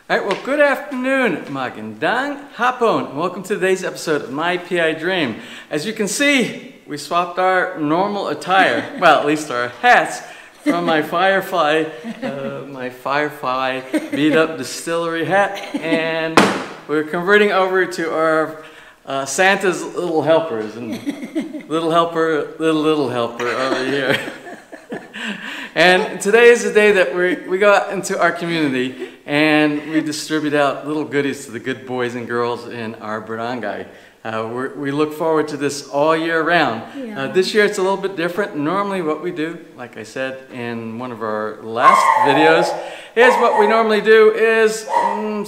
Alright, well, good afternoon, magandang hapon. Welcome to today's episode of My PI Dream. As you can see, we swapped our normal attire, well, at least our hats, from my Firefly beat up distillery hat, and we're converting over to our Santa's little helpers, and little helper over here. And today is the day that we go out into our community and we distribute out little goodies to the good boys and girls in our barangay. We look forward to this all year round. Yeah. This year it's a little bit different. Normally what we do, like I said in one of our last videos, is what we normally do is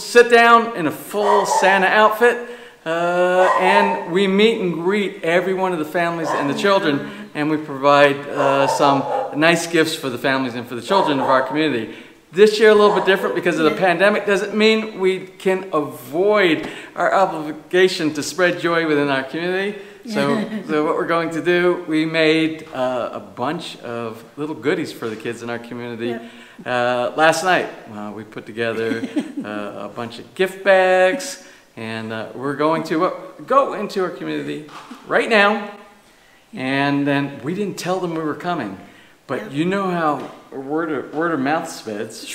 sit down in a full Santa outfit and we meet and greet every one of the families and the children, and we provide some nice gifts for the families and for the children of our community. This year a little bit different because of the pandemic. Doesn't mean we can avoid our obligation to spread joy within our community. So what we're going to do, we made a bunch of little goodies for the kids in our community. Last night we put together a bunch of gift bags, and we're going to go into our community right now. And then we didn't tell them we were coming, but you know how word of mouth spreads.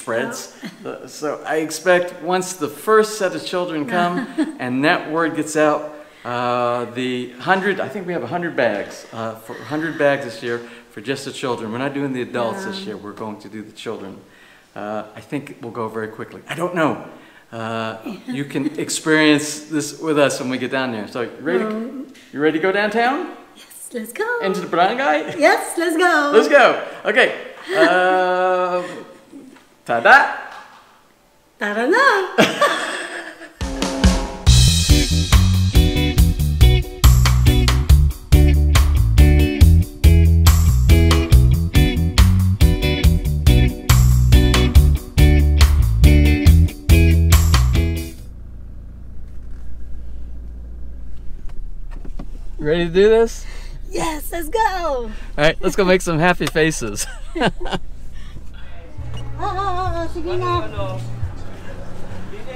So I expect once the first set of children come and that word gets out, I think we have 100 bags, for 100 bags this year for just the children. We're not doing the adults this year, we're going to do the children. I think it will go very quickly. I don't know. You can experience this with us when we get down there. So you ready to go downtown? Yes, let's go. Into the barangay? Yes, let's go. Let's go. Okay. Ta-da! Tara na! You ready to do this? Yes, let's go. All right, let's go make some happy faces. Sige na.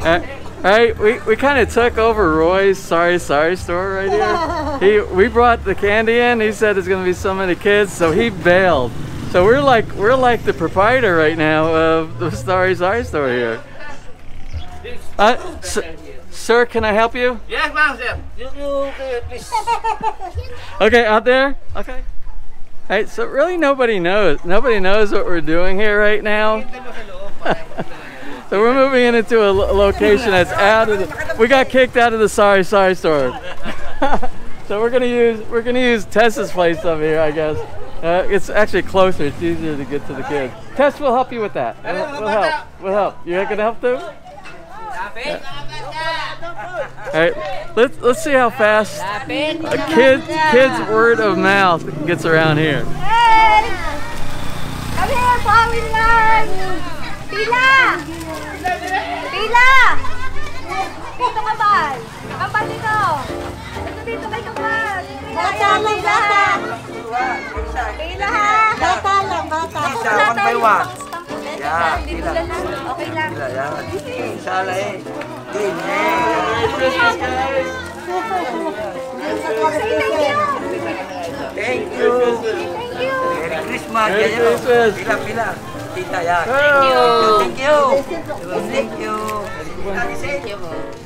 All right, we kind of took over Roy's sorry store right here. We brought the candy in. He said there's going to be so many kids, so he bailed. So we're like the proprietor right now of the sorry store here. Sir, can I help you? Yes, ma'am, sir. You please. Okay, out there? Okay. Alright, so really nobody knows what we're doing here right now. So we're moving into a location that's out of the, we got kicked out of the sorry store. So we're gonna use Tessa's place over here, I guess. It's actually closer, it's easier to get to the kids. Tess will help you with that. We'll help. You gonna help too? Alright, let's see how fast a kid's word of mouth gets around here. Hey! Come here, pawin lang! Pila! Pila! Dito ka ba? Kampal dito! Dito may kampal! Bata lang, bata! Pila ha! Bata lang, bata! One by one. Yeah, pila. Okay lang. Sala eh. Merry Christmas, guys! Thank you. Merry Christmas. Merry Christmas. Pila. Tita, yeah. Thank you. Thank you.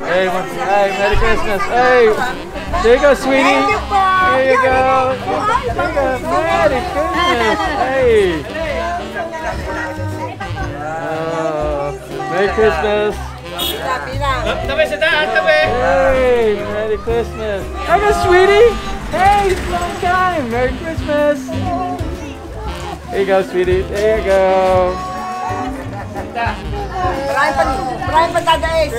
Hey, Merry Christmas. Hey, there you go, sweetie. There you go. Merry Christmas. Hey. Merry Christmas. Hey, Merry Christmas. There you go, sweetie. Hey, it's long time. Merry Christmas. There you go, sweetie. There you go. Maraming pagdadais.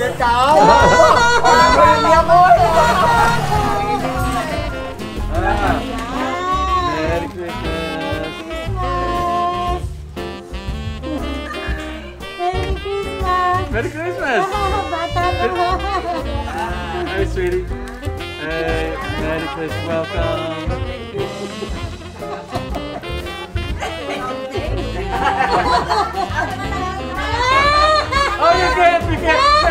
Merry Christmas. Merry Christmas. Hi, sweetie. Hey, Merry Christmas. Welcome. Oh, you can't.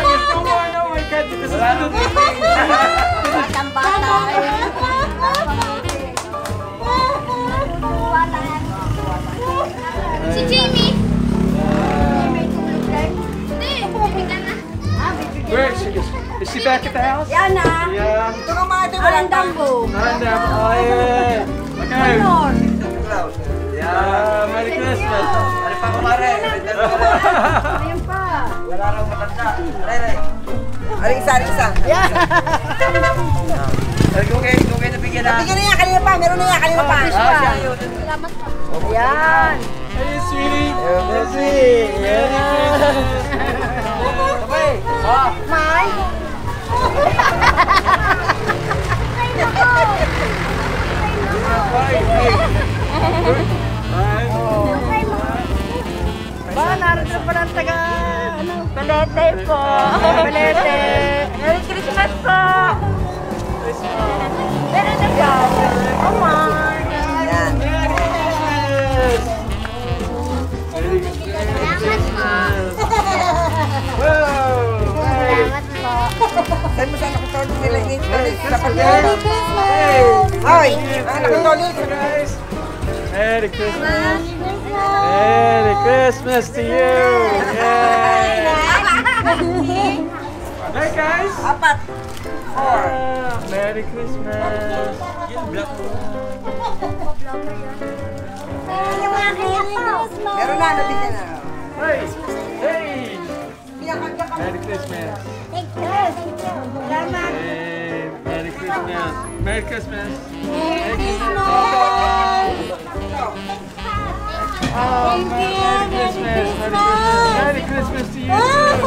Si Jamie! Where is she? Is she back at the house? Yan na! Yeah. Ito ka mga ito, walang dambo. Oh, yeah. Okay. Yeah. Merry Christmas. Ano pa kumare? Ayun pa. Wala raw matanda. Aray. Aray, isa. Yan! Kung kayo nabigyan na. Bigyan na yan, kanina pa. Meron na yan, kanina pa. Siya yun. Yan! Hey, sweetie. Hey, sweetie. Yeah. Okay. May! Ba, narito pa ng taga, Balete po. Balete. Merry Christmas po. Meron na po. Oh my. Yan. Salamat po. Saan mo saan nakatolik nila sa pagkakas? Merry Christmas! Ay! Nakatolik! Merry Christmas. Merry Christmas to you. Yay. Hey guys. Apat. Merry Christmas. Meron na, nabigyan na. Hey. Hey. Merry Christmas. Salamat. Hey. Merry Christmas. Merry Christmas. Merry Christmas. Oh, Merry Christmas. Merry Christmas to you. Merry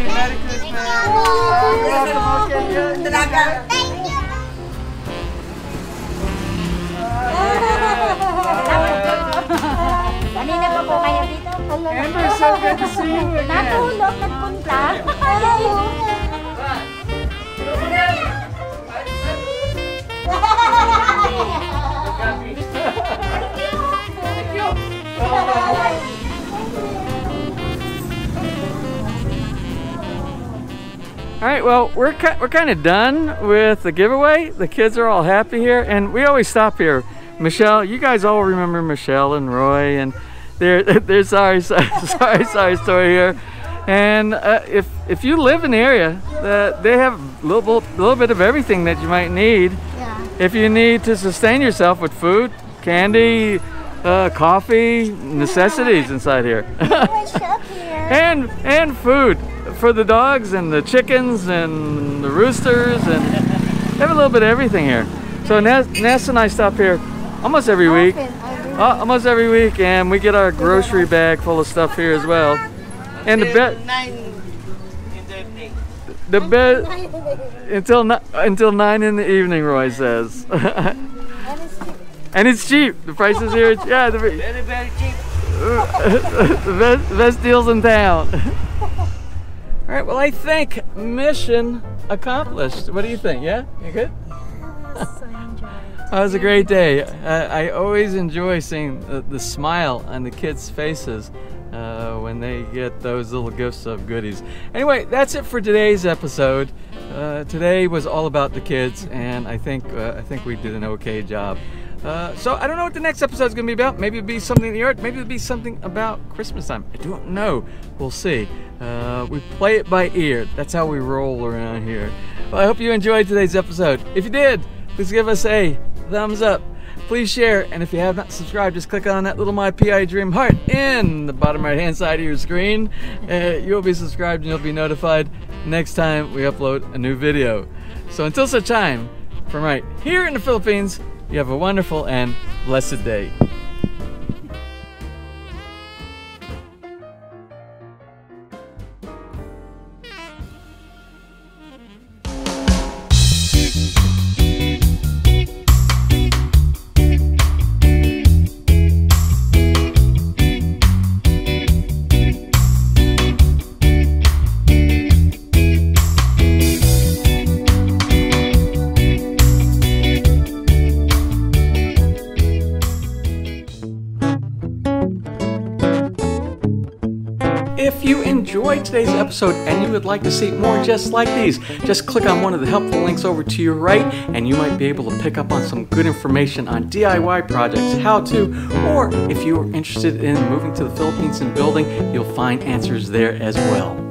Merry Christmas. Kanina pa po kayo dito. Amber, so good to see you again. Natulog, nagpunta. All right, well, we're kind of done with the giveaway. The kids are all happy here, and we always stop here. Michelle, you guys all remember Michelle and Roy, and their sorry story here. And if you live in the area, they have a little bit of everything that you might need. Yeah. If you need to sustain yourself with food, candy, coffee, necessities inside here. and food for the dogs and the chickens and the roosters, and they have a little bit of everything here. So Ness and I stop here almost every week. Almost every week, and we get our grocery bag full of stuff here as well. And the bed until 9 in the evening, Roy says. And it's cheap. The prices here, yeah, Very, very cheap. the best deals in town. All right, well, I think mission accomplished. What do you think? Yeah, you good? It was a great day. I always enjoy seeing the smile on the kids' faces when they get those little gifts of goodies. Anyway, that's it for today's episode. Today was all about the kids, and I think we did an okay job. So I don't know what the next episode is going to be about. Maybe it'll be something in the art. Maybe it'll be something about Christmas time. I don't know. We'll see. We play it by ear. That's how we roll around here. Well, I hope you enjoyed today's episode. If you did, please give us a thumbs up. Please share, and if you have not subscribed, just click on that little MyPI Dream heart in the bottom right hand side of your screen. You'll be subscribed and you'll be notified next time we upload a new video. So until such time, from right here in the Philippines, you have a wonderful and blessed day. If you enjoyed today's episode and you would like to see more just like these, just click on one of the helpful links over to your right and you might be able to pick up on some good information on DIY projects, how to, or if you are interested in moving to the Philippines and building, you'll find answers there as well.